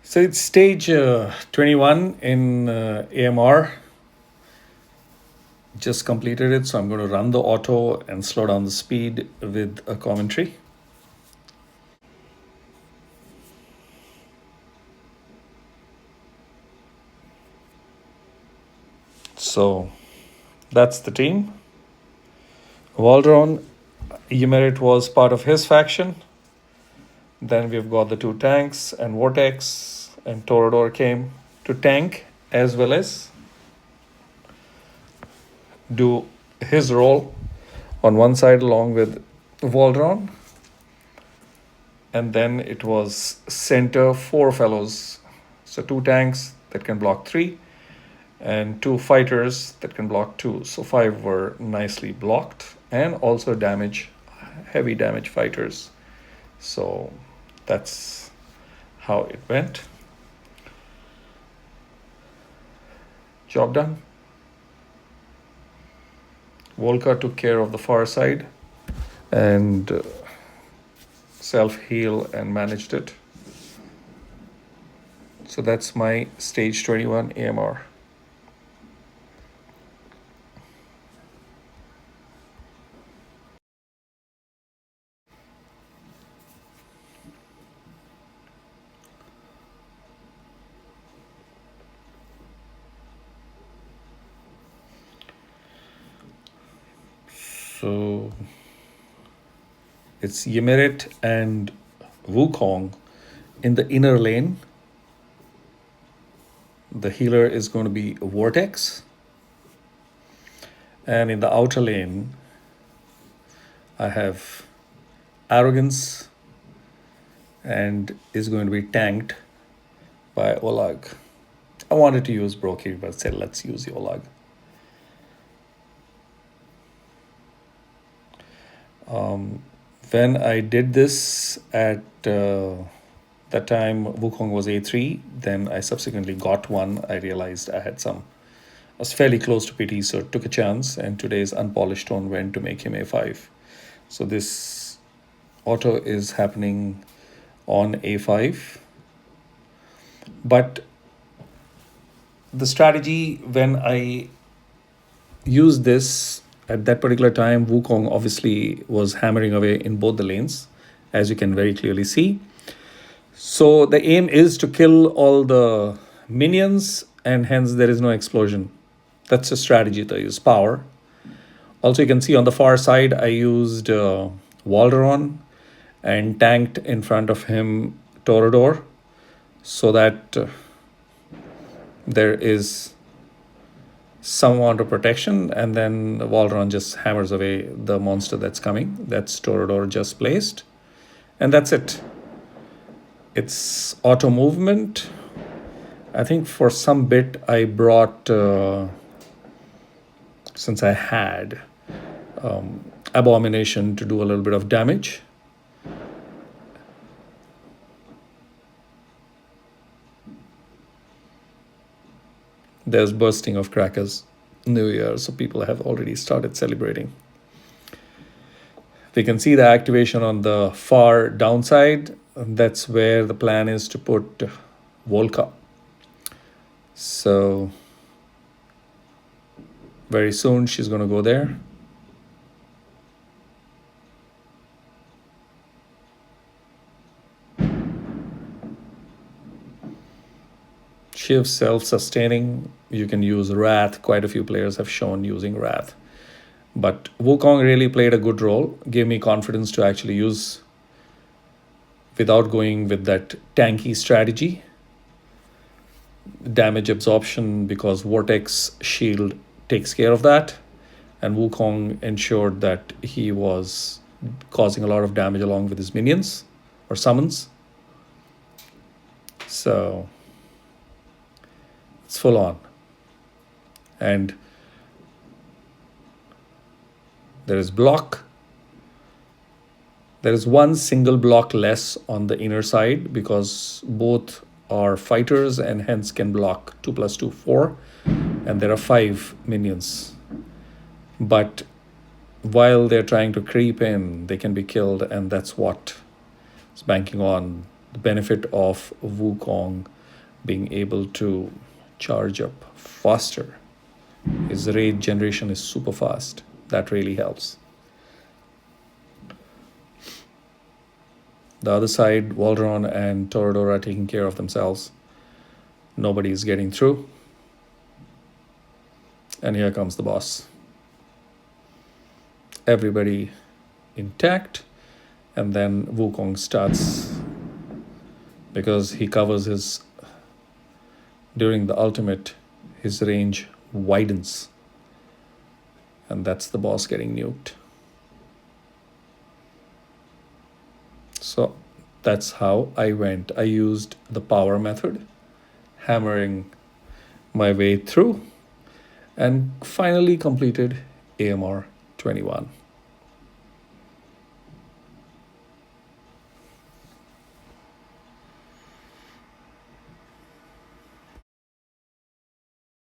So it's stage 21 in AMR. Just completed it, so I'm going to run the auto and slow down the speed with a commentary. So that's the team. Waldron, Ymerit was part of his faction. Then we've got the two tanks, and Vortex and Torador came to tank as well as do his role on one side along with Waldron. And then it was center four fellows. So two tanks that can block three, and two fighters that can block two. So five were nicely blocked, and also heavy damage fighters. So that's how it went. Job done. Volka took care of the far side and self-heal and managed it. So that's my stage 21 AMR. So it's Ymerit and Wukong in the inner lane. The healer is going to be Vortex. And in the outer lane, I have Arrogance and is going to be tanked by Olag. I wanted to use Brokir, but said let's use the Olag. When I did this at that time, Wukong was A3. Then I subsequently got one. I realized I was fairly close to PT, so took a chance. And today's unpolished tone went to make him A5. So this auto is happening on A5. But the strategy when I used this at that particular time, Wukong obviously was hammering away in both the lanes, as you can very clearly see. So the aim is to kill all the minions, and hence there is no explosion. That's the strategy to use power. Also, you can see on the far side, I used Walderon and tanked in front of him Torador, so that there is some amount of protection, and then Walderon just hammers away the monster that's coming. That's Torador just placed, and that's it. It's auto movement. I think for some bit I brought, since I had Abomination to do a little bit of damage. There's bursting of crackers, New Year, so people have already started celebrating. We can see the activation on the far downside. That's where the plan is to put Volka. So very soon she's going to go there. Shiv self-sustaining. You can use Wrath. Quite a few players have shown using Wrath. But Wukong really played a good role, gave me confidence to actually use without going with that tanky strategy. Damage absorption, because Vortex Shield takes care of that. And Wukong ensured that he was causing a lot of damage along with his minions or summons. So it's full on. And there is block. There is one single block less on the inner side because both are fighters and hence can block 2 + 2, 4. And there are 5 minions. But while they're trying to creep in, they can be killed, and that's what is banking on the benefit of Wukong being able to charge up faster. His RAiD generation is super fast. That really helps. The other side, Waldron and Toradora are taking care of themselves. Nobody is getting through. And here comes the boss. Everybody intact. And then Wukong starts, because he covers his, during the ultimate, his range widens. And that's the boss getting nuked. So that's how I went. I used the power method, hammering my way through, and finally completed AMR 21.